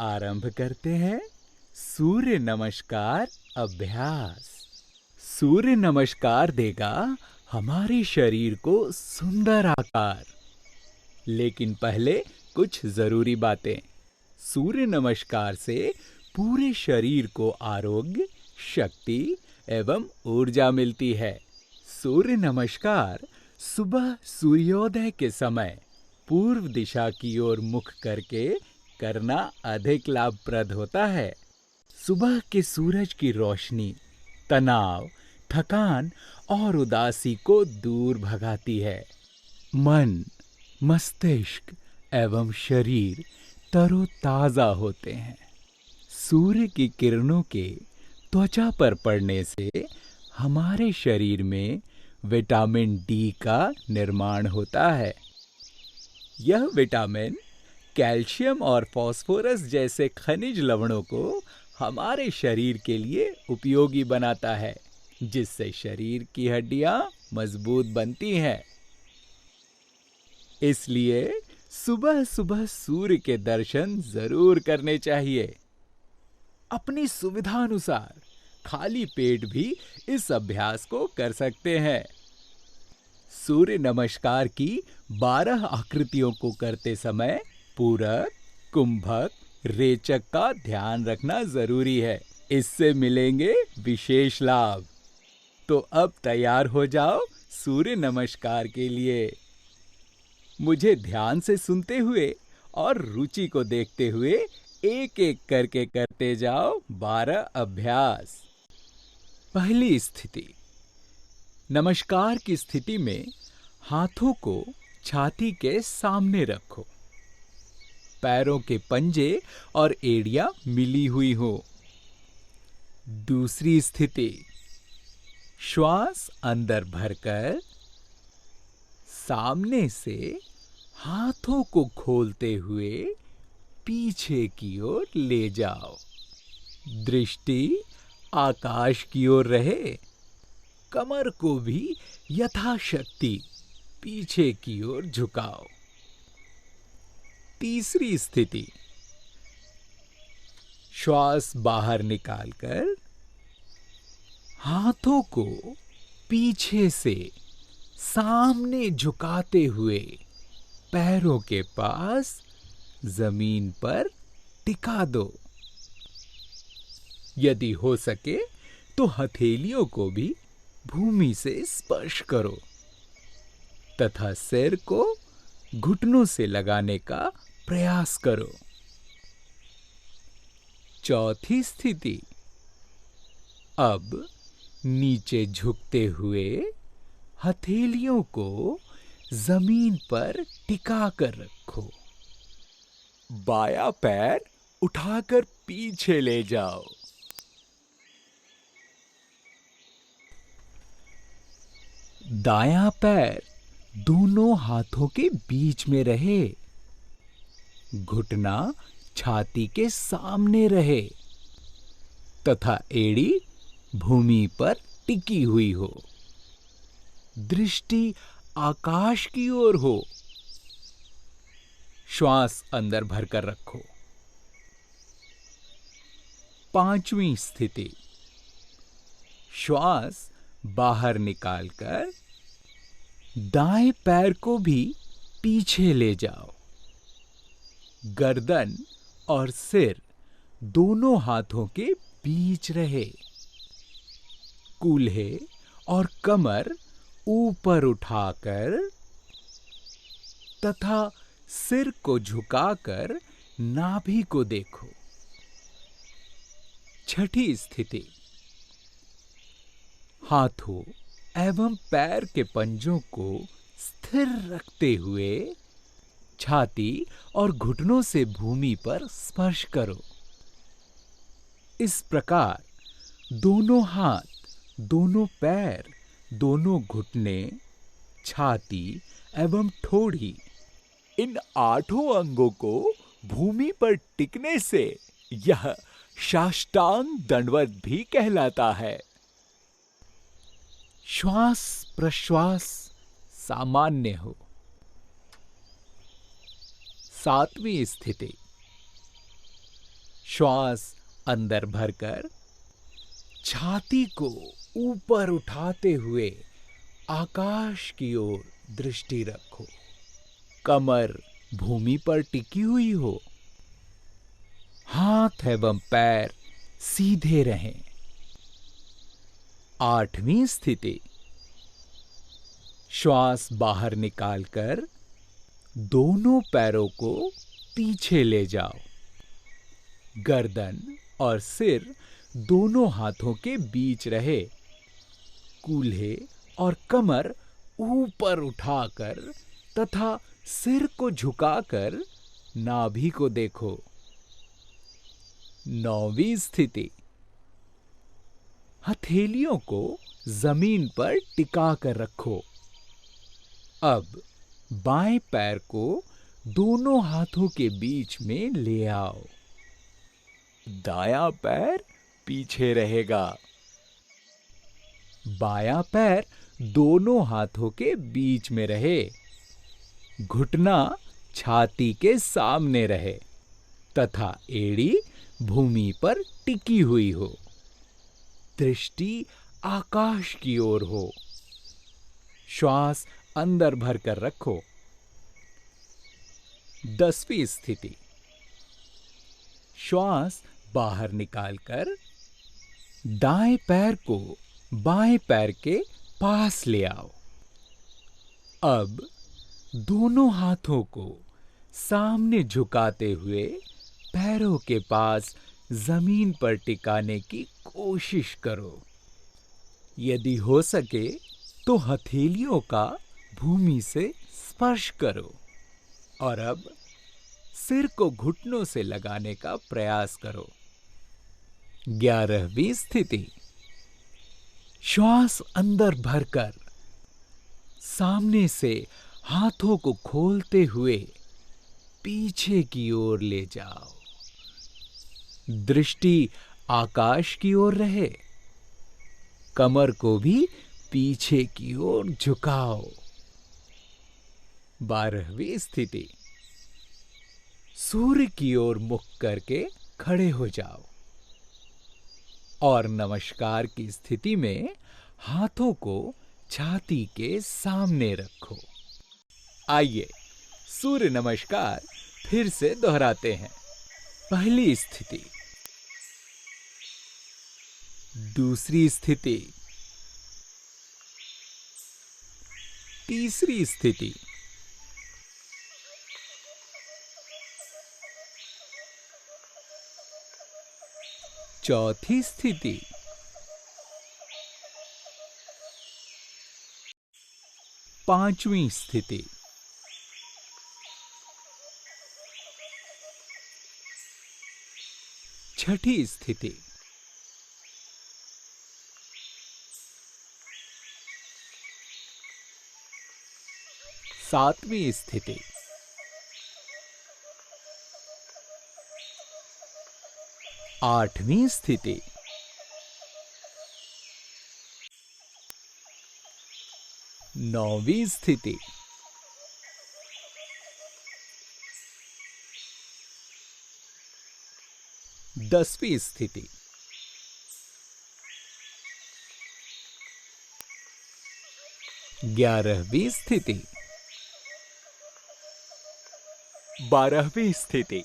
आरंभ करते हैं सूर्य नमस्कार अभ्यास। सूर्य नमस्कार देगा हमारे शरीर को सुंदर आकार। लेकिन पहले कुछ जरूरी बातें। सूर्य नमस्कार से पूरे शरीर को आरोग्य, शक्ति एवं ऊर्जा मिलती है। सूर्य नमस्कार सुबह सूर्योदय के समय पूर्व दिशा की ओर मुख करके करना अधिक लाभप्रद होता है। सुबह के सूरज की रोशनी तनाव, थकान और उदासी को दूर भगाती है। मन, मस्तिष्क एवं शरीर तरोताजा होते हैं। सूर्य की किरणों के त्वचा पर पड़ने से हमारे शरीर में विटामिन डी का निर्माण होता है। यह विटामिन कैल्शियम और फास्फोरस जैसे खनिज लवणों को हमारे शरीर के लिए उपयोगी बनाता है, जिससे शरीर की हड्डियां मजबूत बनती हैं। इसलिए सुबह सुबह सूर्य के दर्शन जरूर करने चाहिए। अपनी सुविधानुसार खाली पेट भी इस अभ्यास को कर सकते हैं। सूर्य नमस्कार की 12 आकृतियों को करते समय पूरक, कुंभक, रेचक का ध्यान रखना जरूरी है। इससे मिलेंगे विशेष लाभ। तो अब तैयार हो जाओ सूर्य नमस्कार के लिए। मुझे ध्यान से सुनते हुए और रुचि को देखते हुए एक एक करके करते जाओ 12 अभ्यास। पहली स्थिति। नमस्कार की स्थिति में हाथों को छाती के सामने रखो। पैरों के पंजे और एड़ियां मिली हुई हो। दूसरी स्थिति। श्वास अंदर भरकर सामने से हाथों को खोलते हुए पीछे की ओर ले जाओ। दृष्टि आकाश की ओर रहे। कमर को भी यथाशक्ति पीछे की ओर झुकाओ। तीसरी स्थिति। श्वास बाहर निकालकर हाथों को पीछे से सामने झुकाते हुए पैरों के पास जमीन पर टिका दो। यदि हो सके तो हथेलियों को भी भूमि से स्पर्श करो तथा सिर को घुटनों से लगाने का प्रयास करो। चौथी स्थिति। अब नीचे झुकते हुए हथेलियों को जमीन पर टिका कर रखो। बायां पैर उठाकर पीछे ले जाओ। दायां पैर दोनों हाथों के बीच में रहे। घुटना छाती के सामने रहे तथा एड़ी भूमि पर टिकी हुई हो। दृष्टि आकाश की ओर हो। श्वास अंदर भरकर रखो। पांचवी स्थिति। श्वास बाहर निकालकर दाएं पैर को भी पीछे ले जाओ। गर्दन और सिर दोनों हाथों के बीच रहे। कूल्हे और कमर ऊपर उठाकर तथा सिर को झुकाकर नाभि को देखो। छठी स्थिति। हाथों एवं पैर के पंजों को स्थिर रखते हुए छाती और घुटनों से भूमि पर स्पर्श करो। इस प्रकार दोनों हाथ, दोनों पैर, दोनों घुटने, छाती एवं ठोड़ी, इन 8 अंगों को भूमि पर टिकने से यह साष्टांग दंडवत भी कहलाता है। श्वास प्रश्वास सामान्य हो। सातवीं स्थिति। श्वास अंदर भरकर छाती को ऊपर उठाते हुए आकाश की ओर दृष्टि रखो। कमर भूमि पर टिकी हुई हो। हाथ एवं पैर सीधे रहें। 8वीं स्थिति। श्वास बाहर निकालकर दोनों पैरों को पीछे ले जाओ। गर्दन और सिर दोनों हाथों के बीच रहे। कूल्हे और कमर ऊपर उठाकर तथा सिर को झुकाकर नाभि को देखो। 9वीं स्थिति। हथेलियों को जमीन पर टिका कर रखो। अब बाएं पैर को दोनों हाथों के बीच में ले आओ। दायां पैर पीछे रहेगा। बायां पैर दोनों हाथों के बीच में रहे। घुटना छाती के सामने रहे तथा एड़ी भूमि पर टिकी हुई हो। दृष्टि आकाश की ओर हो। श्वास अंदर भरकर रखो। 10वीं स्थिति। श्वास बाहर निकालकर दाएं पैर को बाएं पैर के पास ले आओ। अब दोनों हाथों को सामने झुकाते हुए पैरों के पास जमीन पर टिकाने की कोशिश करो। यदि हो सके तो हथेलियों का भूमि से स्पर्श करो। और अब सिर को घुटनों से लगाने का प्रयास करो। 11वीं स्थिति। श्वास अंदर भरकर सामने से हाथों को खोलते हुए पीछे की ओर ले जाओ। दृष्टि आकाश की ओर रहे। कमर को भी पीछे की ओर झुकाओ। 12वीं स्थिति। सूर्य की ओर मुख करके खड़े हो जाओ और नमस्कार की स्थिति में हाथों को छाती के सामने रखो। आइए सूर्य नमस्कार फिर से दोहराते हैं। पहली स्थिति। दूसरी स्थिति। तीसरी स्थिति। चौथी स्थिति। पांचवी स्थिति। छठी स्थिति। सातवीं स्थिति। आठवीं स्थिति। नौवीं स्थिति। 10वीं स्थिति। 11वीं स्थिति। 12वीं स्थिति।